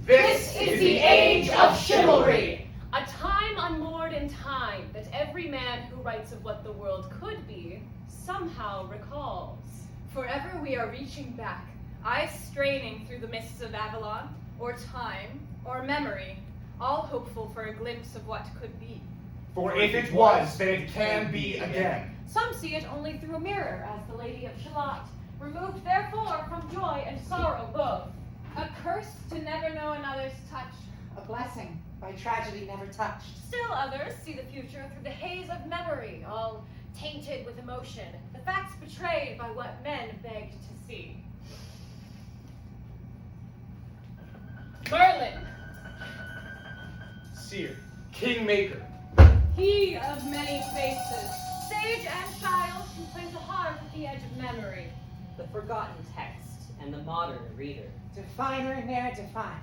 This is the age of chivalry. A time unmoored in time that every man who writes of what the world could be somehow recalls. Forever we are reaching back, eyes straining through the mists of Avalon, or time, or memory, all hopeful for a glimpse of what could be. For if it was, then it can be again. Some see it only through a mirror, as the Lady of Shalott, removed therefore from joy and sorrow both. A curse to never know another's touch. A blessing by tragedy never touched. Still others see the future through the haze of memory, all tainted with emotion, the facts betrayed by what men begged to see. Merlin, Seer, Kingmaker, He of many faces. sage and child who plays a harp at the edge of memory. The forgotten text and the modern reader. Definer ne'er defined.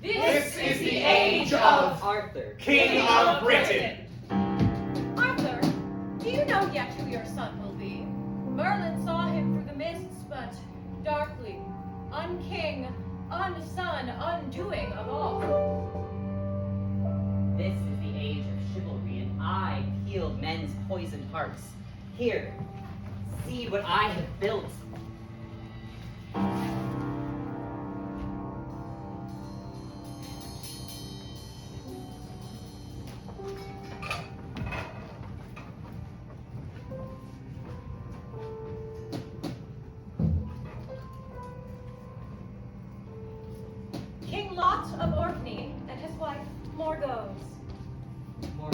This is the age of Arthur, King of Britain. Arthur, do you know yet who your son will be? Merlin saw him through the mists, but darkly, unking, unson, undoing of all. this is the age of chivalry, and I healed men's poisoned hearts. Here, see what I have built. King Lot of Orkney and his wife, Morgause. More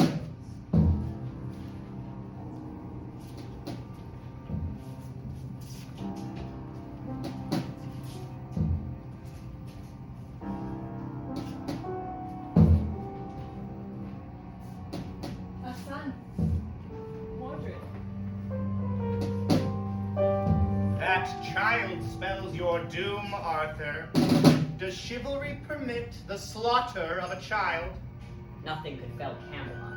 A son. Mordred. That child spells your doom, Arthur. Does chivalry permit the slaughter of a child? Nothing could fell Camelot.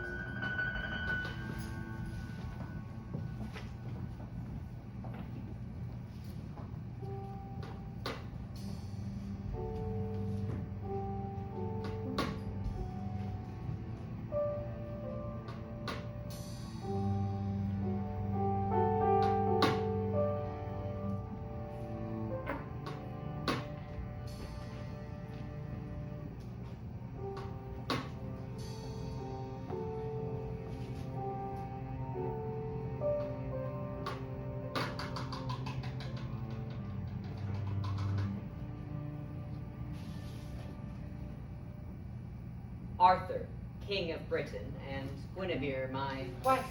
Arthur, King of Britain, and Guinevere, my Wife.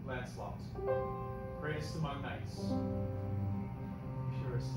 Lancelot, greatest among knights, purest.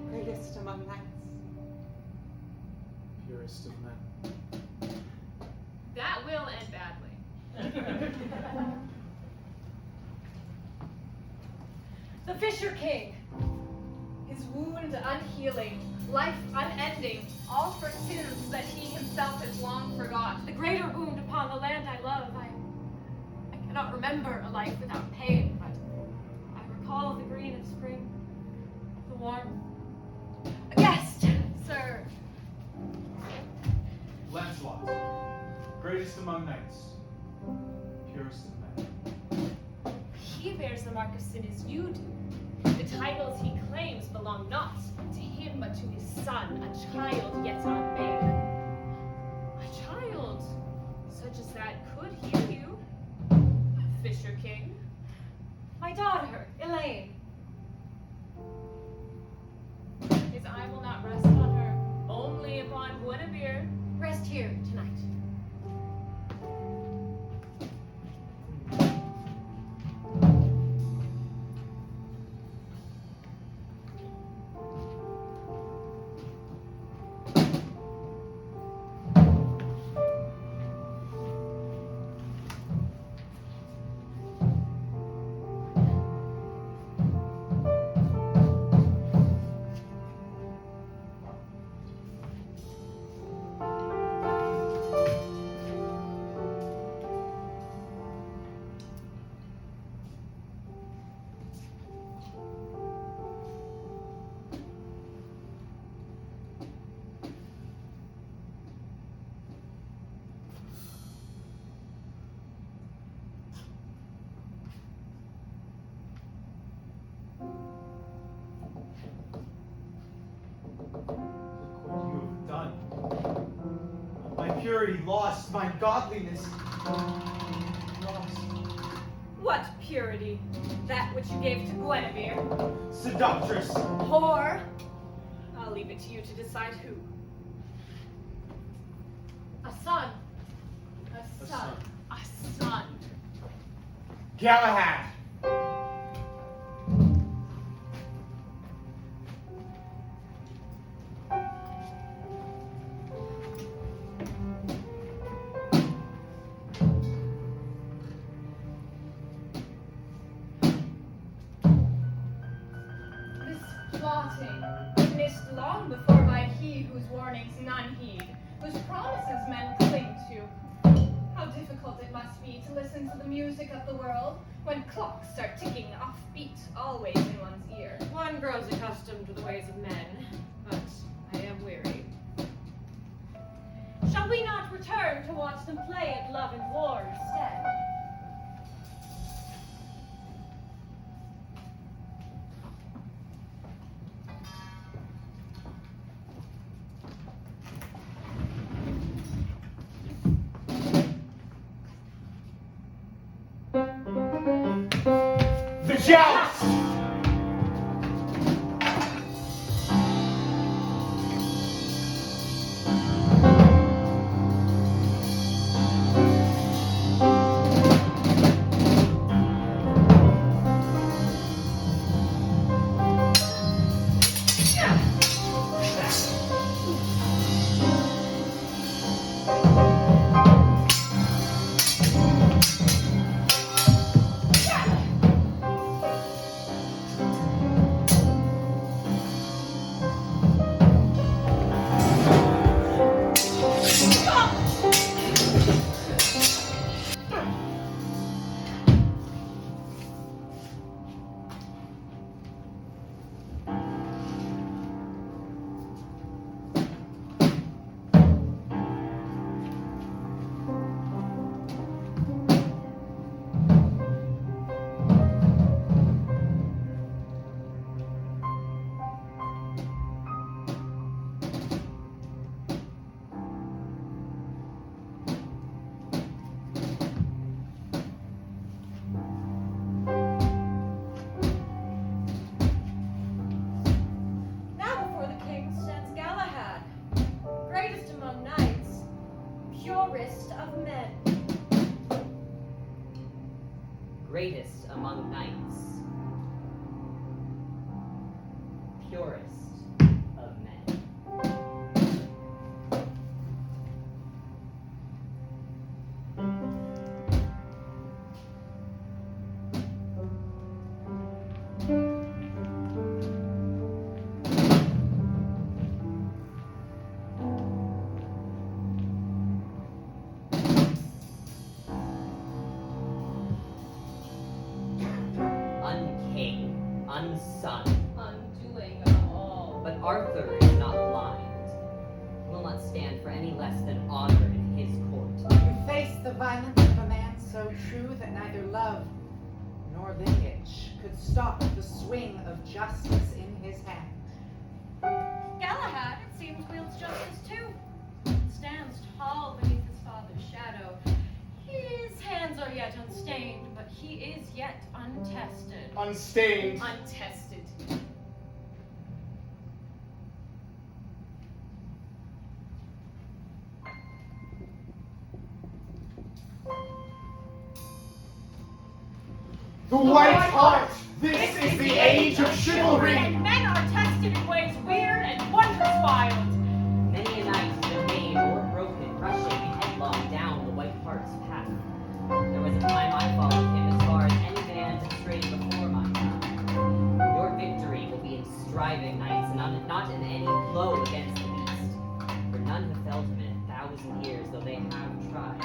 Greatest among knights. Purest of men. That will end badly. The Fisher King. His wound unhealing, life unending, all for sins that he himself has long forgot. The greater wound upon the land I love. I cannot remember a life without pain, but I recall the green of spring, the warmth. A guest, sir. Lancelot, greatest among knights, purest of men. He bears the mark of sin as you do. The titles he claims belong not to him, but to his son, a child yet unmade. A child such as that could heal you, Fisher King. My daughter, Elaine. His eye will not rest on her, only upon Guinevere. Rest here tonight. purity lost, my godliness lost. What purity? That which you gave to Guinevere? Seductress! Whore? I'll leave it to you to decide who. A son. A A son. son. A son. Galahad! This plotting, witnessed long before by he whose warnings none heed, whose promises men cling to. How difficult it must be to listen to the music of the world when clocks are ticking off beat always in one's ear. One grows accustomed to the ways of men, but I am weary. Shall we not return to watch them play at love and war instead? The joust! Now before the king stands Galahad, greatest among knights, purest of men. Greatest among knights, purest of men. Unking, unsun. Undoing of all. But Arthur is not blind. He will not stand for any less than honor in his court. You face the violence of a man so true that neither love nor lineage could stop the swing of justice in his hand. Galahad, it seems, wields justice too. Stands tall beneath his father's shadow. His hands are yet unstained, but he is yet untested. Unstained. Untested. The White Hart! This is the age of chivalry! And men are tested in ways weird and wondrous wild. Many a night has been made or broken, rushing headlong down the White Hart's path. There was a time I followed him as far as any man had strayed before my time. Your victory will be in striving knights, and not in any blow against the beast. For none have felled him in 1,000 years, though they have tried.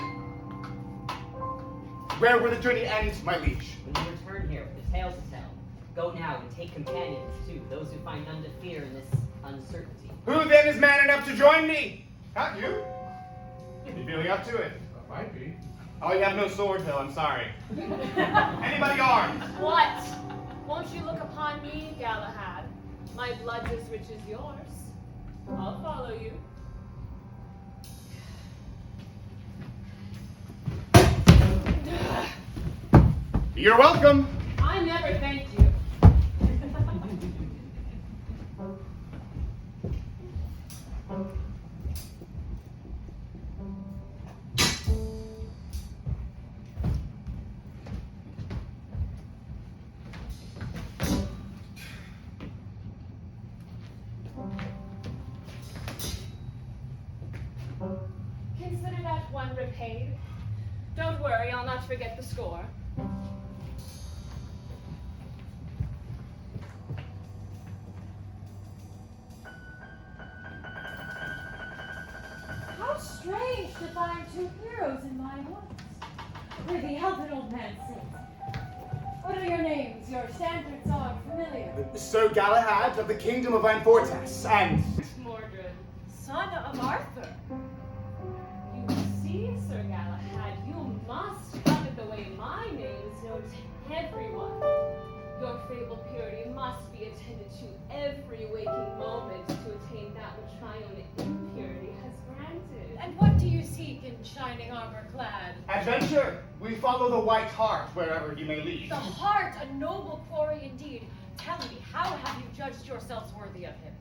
Where will the journey end, my liege? When you return here with a tale to tell, go now and take companions too, those who find none to fear in this uncertainty. Who then is man enough to join me? Not you. You'd be feeling up to it. I might be. Oh, you have no sword, Hill, I'm sorry. Anybody armed? What? Won't you look upon me, Galahad? My blood's as rich as yours. I'll follow you. You're welcome. I never thanked you. Consider that one repaid. Don't worry, I'll not forget the score. How strange to find two heroes in my woods. Prithee, help an old man sing. What are your names? Your standards are familiar. Sir Galahad of the Kingdom of Anfortas, and Mordred, son of Arthur. You see, Sir Galahad, you must have it the way my name is known to everyone. Your fabled purity must be attended to every waking moment to attain that which my own impurity has granted. And what do you seek in shining armor clad? Adventure. We follow the White Hart wherever he may lead. The heart, a noble quarry indeed. Tell me, how have you judged yourselves worthy of him?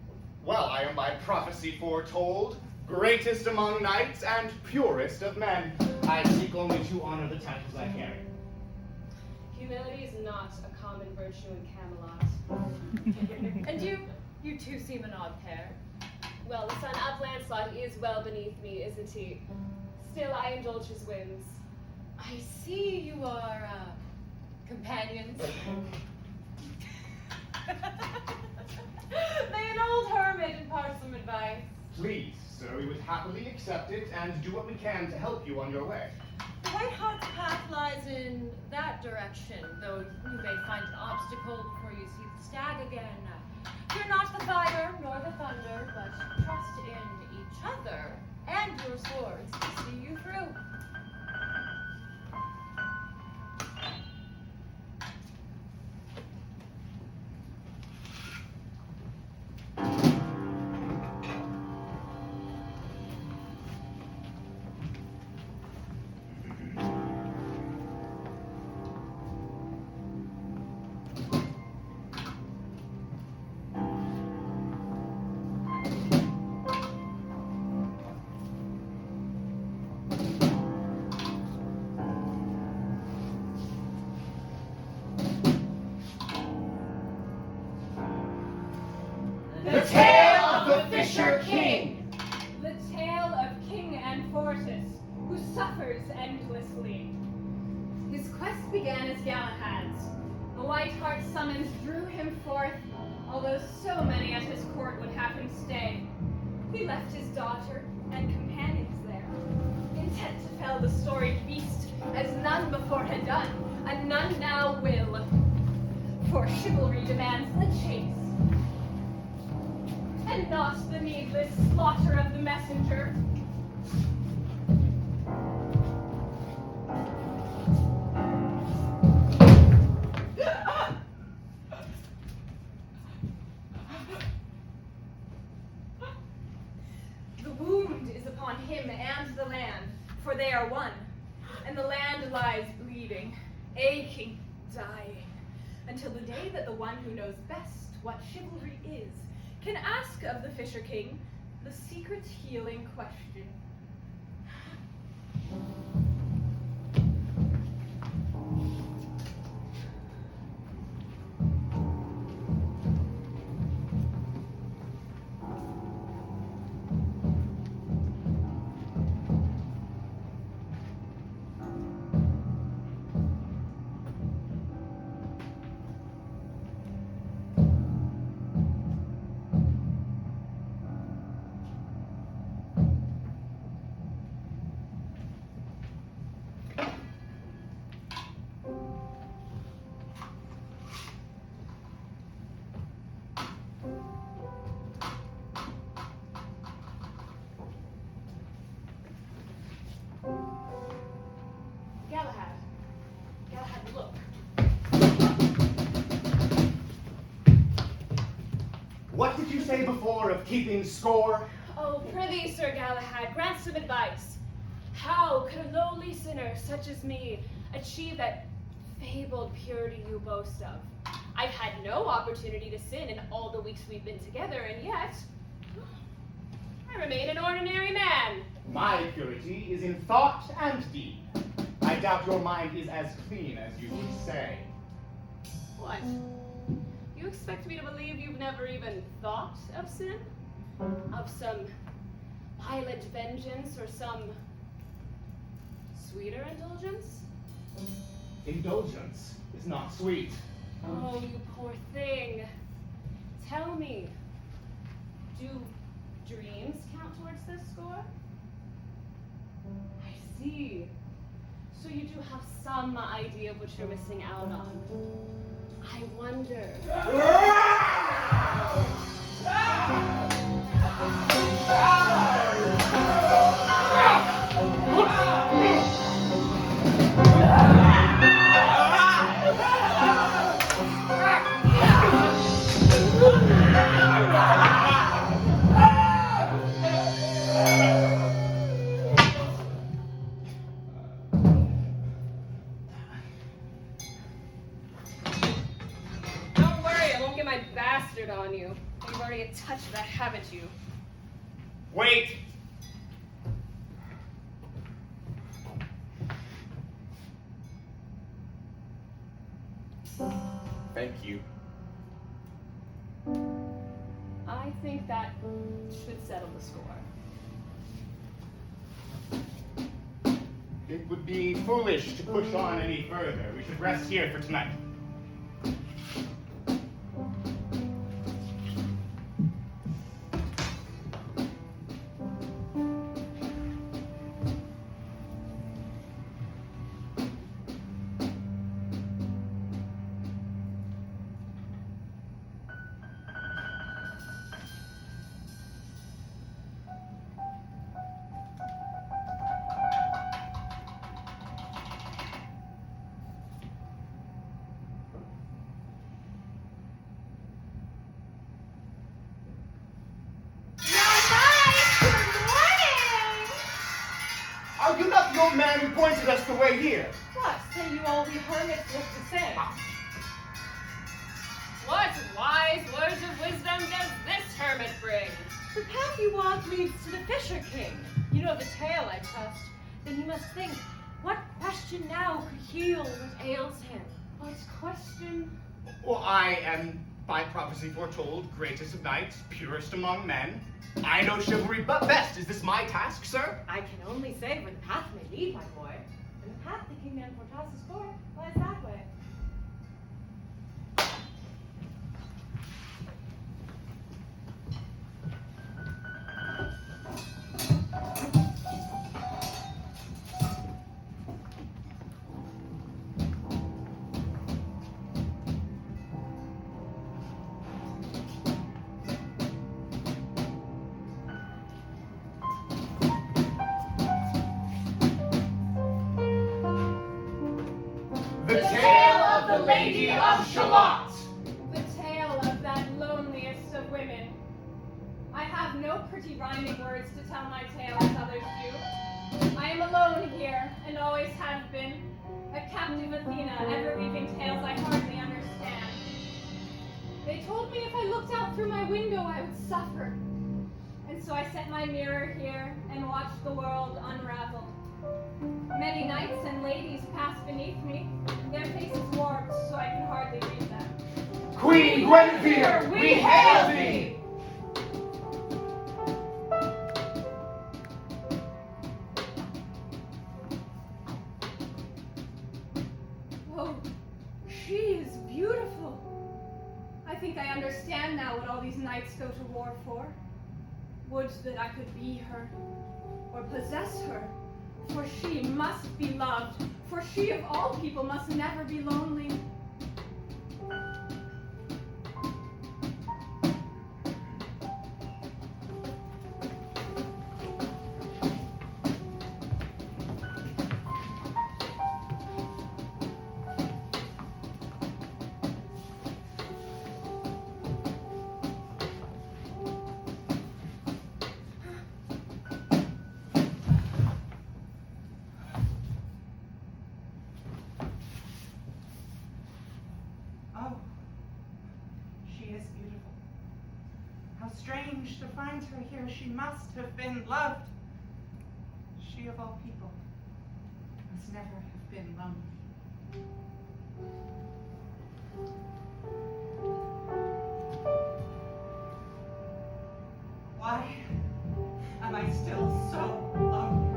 Well, I am by prophecy foretold, greatest among knights and purest of men. I seek only to honor the titles I carry. Humility is not a common virtue in Camelot. And you two seem an odd pair. Well, the son of Lancelot is well beneath me, isn't he? Still, I indulge his whims. I see you are, companions. May an old hermit impart some advice. Please, sir, we would happily accept it and do what we can to help you on your way. The White Hart's path lies in that direction, though you may find an obstacle before you see the stag again. Fear not the fire nor the thunder, but trust in each other and your swords to see you through. The Tale of the Fisher King! The tale of King Anfortas, who suffers endlessly. His quest began as Galahad's. The White Hart's summons drew him forth, although so many at his court would have him stay. He left his daughter and companions there, intent to fell the storied beast, as none before had done, and none now will. For chivalry demands the chase, and not the needless slaughter of the messenger. The wound is upon him and the land, for they are one, and the land lies bleeding, aching, dying, until the day that the one who knows best what chivalry is can ask of the Fisher King the secret healing question. Galahad, look. What did you say before of keeping score? Oh, prithee, Sir Galahad, grant some advice. How could a lowly sinner such as me achieve that fabled purity you boast of. I've had no opportunity to sin in all the weeks we've been together, and yet I remain an ordinary man. My purity is in thought and deed. I doubt your mind is as clean as you would say. What? You expect me to believe you've never even thought of sin? Of some violent vengeance or some sweeter indulgence? Indulgence is not sweet. Oh, you poor thing. Tell me, do dreams count towards this score? I see. So you do have some idea of what you're missing out on. I wonder. Don't worry, I won't get my bastard on you. You've already touched that, haven't you? Wait! Thank you. I think that should settle the score. It would be foolish to push on any further. We should rest here for tonight. Are you not the old man who pointed us the way here? What, say you all we hermits look the same? What wise words of wisdom does this hermit bring? The path you walk leads to the Fisher King. You know the tale, I trust. Then you must think, what question now could heal what ails him? What question? Well, I am, by prophecy foretold, greatest of knights, purest among men. I know chivalry but best. Is this my task, sir? I can only say where the path may lead, my boy. And the path the King Man foretells us for lies that way. The tale of the Lady of Shalott. The tale of that loneliest of women. I have no pretty rhyming words to tell my tale as others do. I am alone here, and always have been, a captive Athena, ever weaving tales I hardly understand. They told me if I looked out through my window I would suffer. And so I set my mirror here and watched the world unravel. Many knights and ladies pass beneath me, their faces warped so I can hardly read them. Queen Guinevere, we hail thee! Oh, she is beautiful. I think I understand now what all these knights go to war for. Would that I could be her, or possess her. For she must be loved, for she of all people must never be lonely. strange to find her here. She must have been loved. She of all people must never have been lonely. Why am I still so lonely?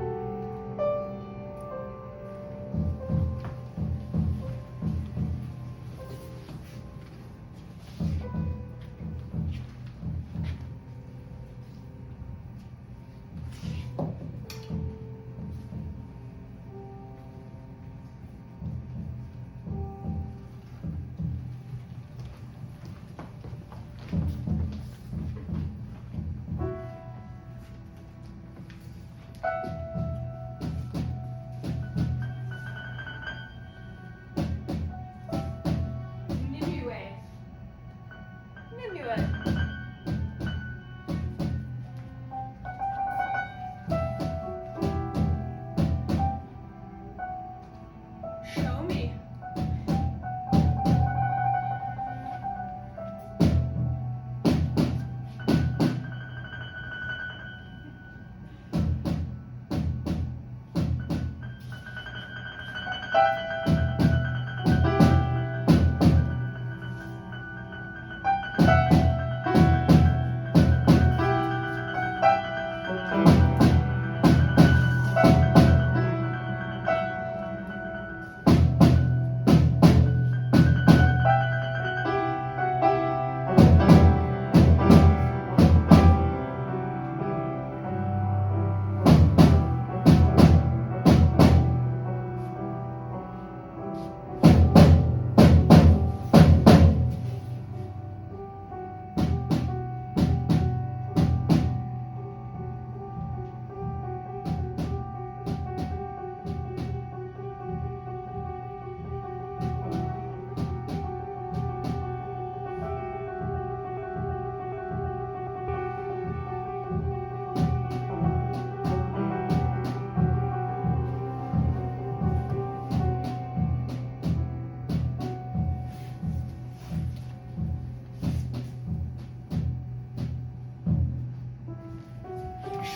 Show me.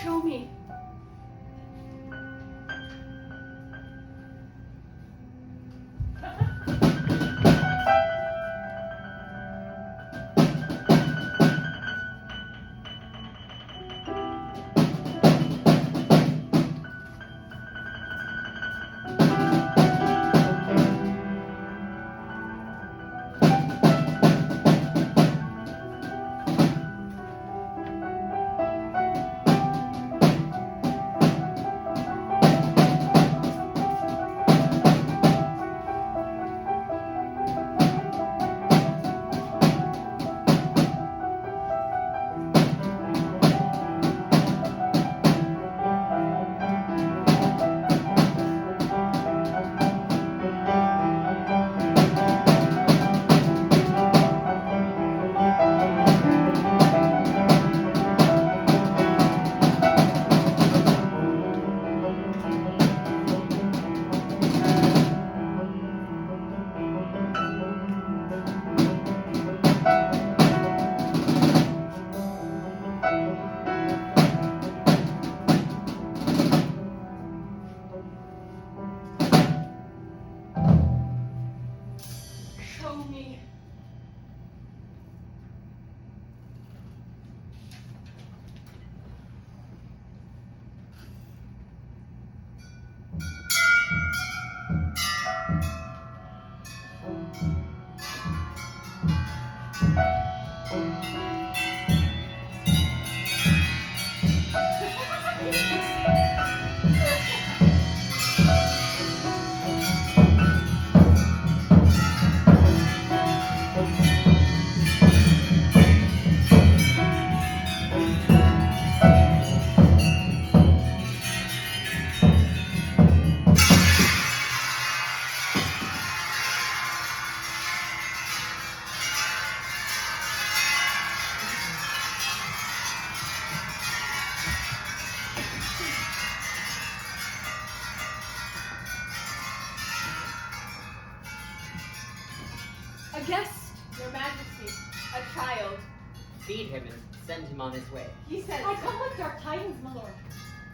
Show me. Show me. A guest, Your Majesty, a child. Feed him and Send him on his way. He said, I come with dark tidings, my lord.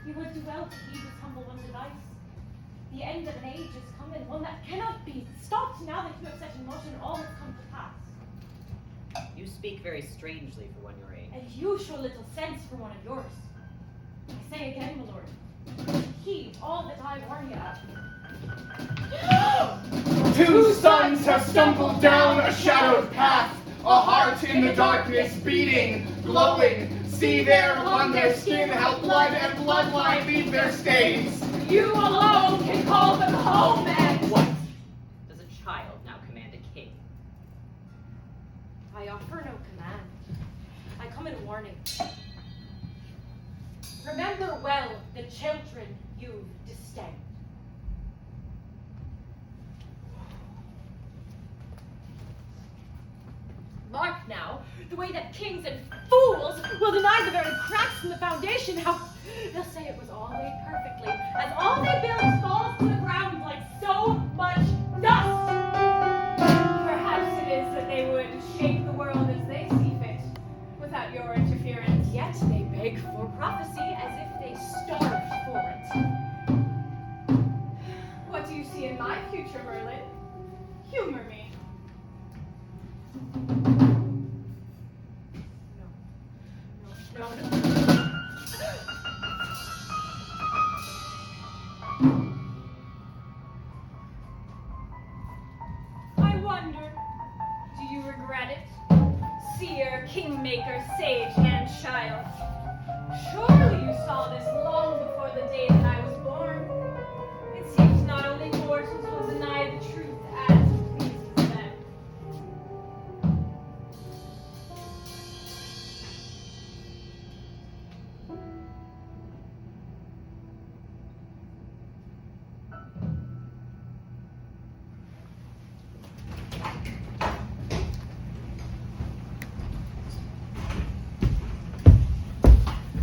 You would do well to heed this humble one's advice. The end of an age is coming, one that cannot be stopped now that you have set in motion all that's come to pass. You speak very strangely for one your age. And you show little sense for one of yours. I say again, my lord, heed all that I warn you of. Two sons have stumbled down a shadowed path, a heart in the darkness beating, glowing. See there upon their skin how blood and bloodline leave their stains. You alone can call them home, and What? Does a child now command a king? I offer no command. I come in warning. Remember well the children you disdain. Mark now the way that kings and fools will deny the very cracks in the foundation. How they'll say it was all made perfectly, as all they build falls to the ground like so much dust. perhaps it is that they would shape the world as they see fit, without your interference. Yet they beg for prophecy as if they starved for it. What do you see in my future, Merlin? Humor me. No. I wonder, do you regret it? Seer, kingmaker, sage, and child. Surely you saw this long before the day that I was born. It seems not only mortals will deny the truth as pleases them.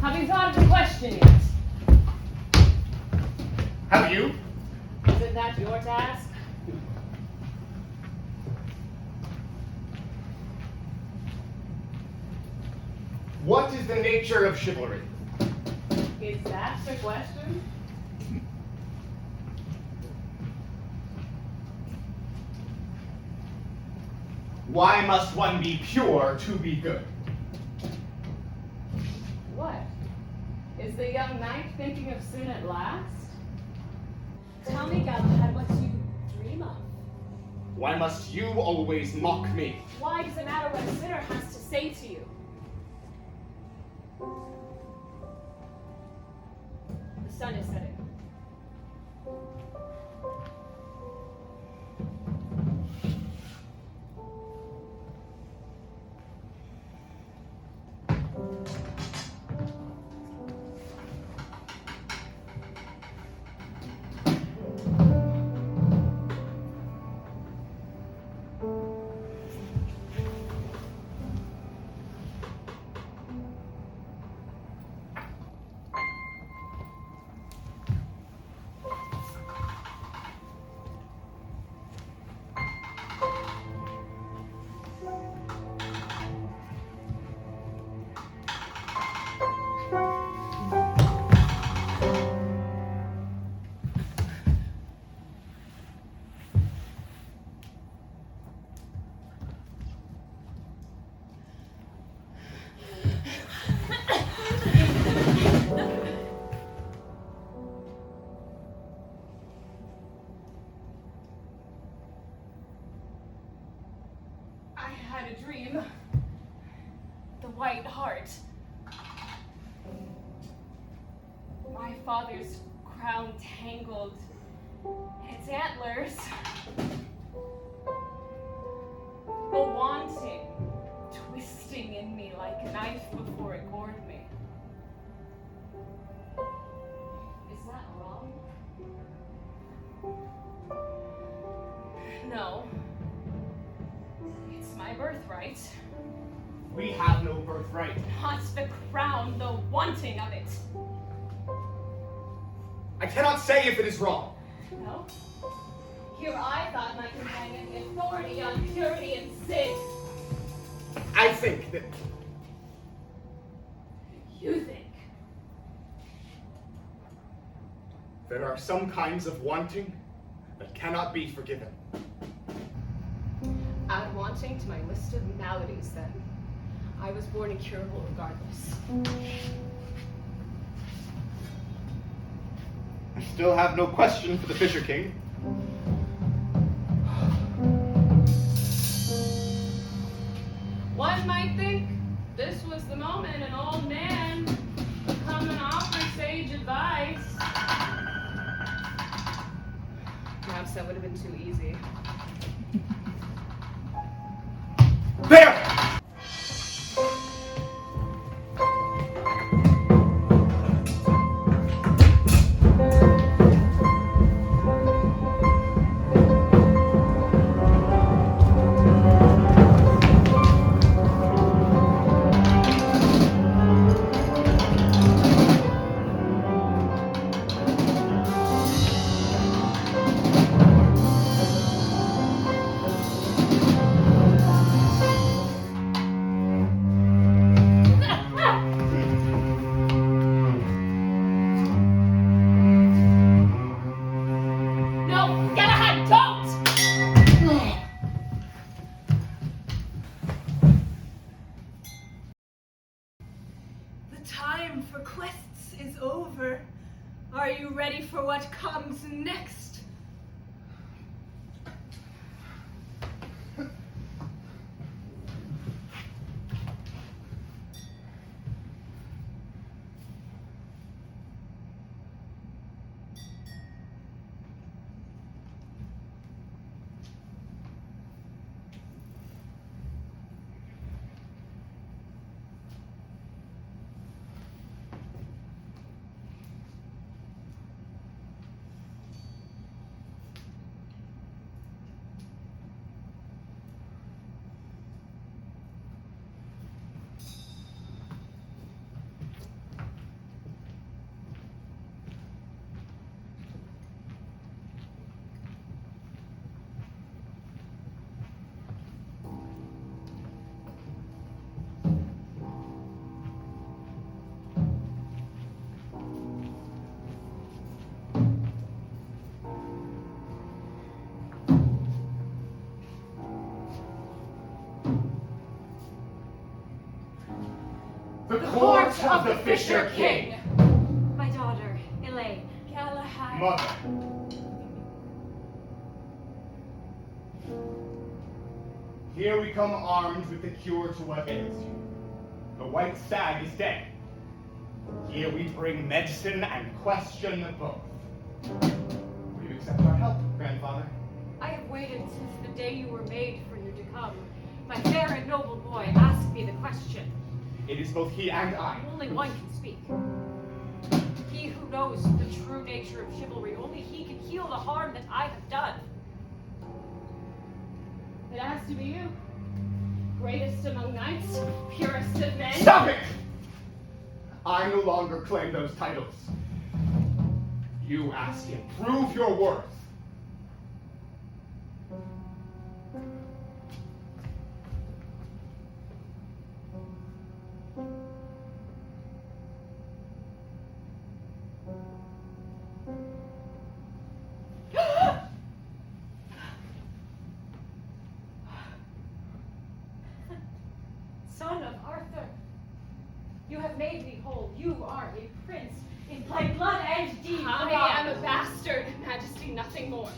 having thought of the question yet? Have you? Isn't that your task? What is the nature of chivalry? Is that the question? Why must one be pure to be good? What? Is the young knight thinking of soon at last? Tell me, Galahad, what you dream of. Why must you always mock me? Why does it matter what a sinner has to say to you? The sun is setting. A dream. The White Hart. My father's crown tangled in its antlers. The wanting, twisting in me like a knife before it gored me. Is that wrong? No. It's my birthright. We have no birthright. Not the crown, the wanting of it. I cannot say if it is wrong. No? Here I thought my companion the authority on purity and sin. I think that There are some kinds of wanting that cannot be forgiven. Add wanting to my list of maladies, then. I was born incurable regardless. I still have no question for the Fisher King. One might think this was the moment an old man would come and offer sage advice. Perhaps that would have been too easy. There! No, Galahad, don't! The time for quests is over. Are you ready for what comes next? The court of the Fisher King! My daughter, Elaine. Galahad. Mother. Here we come armed with the cure to what ails you. The white stag is dead. Here we bring medicine and question both. Will you accept our help, grandfather? I have waited since the day you were made for you to come. My fair and noble boy asked me the question. It is both he and I. Only one can speak. He who knows the true nature of chivalry, only he can heal the harm that I have done. It has to be you. Greatest among knights, purest of men. Stop it! I no longer claim those titles. You ask him, prove your worth. Son of Arthur, you have made me whole. You are a prince in my blood and deed. I am a bastard, Majesty, nothing more.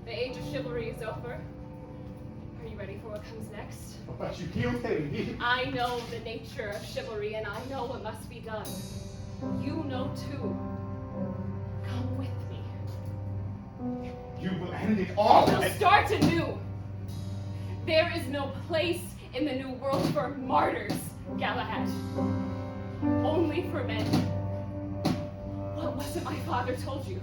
The age of chivalry is over. Are you ready for what comes next? But you healed him. I know the nature of chivalry, and I know what must be done. You know too. Come with me. You will end it all. We'll start anew. There is no place in the new world for martyrs, Galahad. Only for men. What was it my father told you?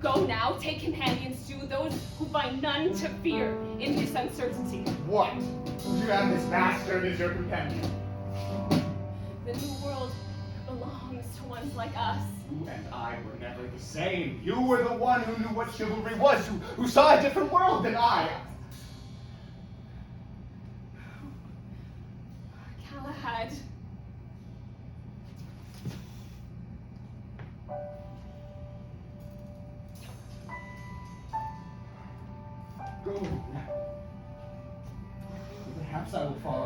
Go now, take companions to those who find none to fear in this uncertainty. What? You have this bastard as your companion. The new world belongs to ones like us. You and I were never the same. You were the one who knew what chivalry was, who saw a different world than I. Galahad. Go now. Perhaps I will follow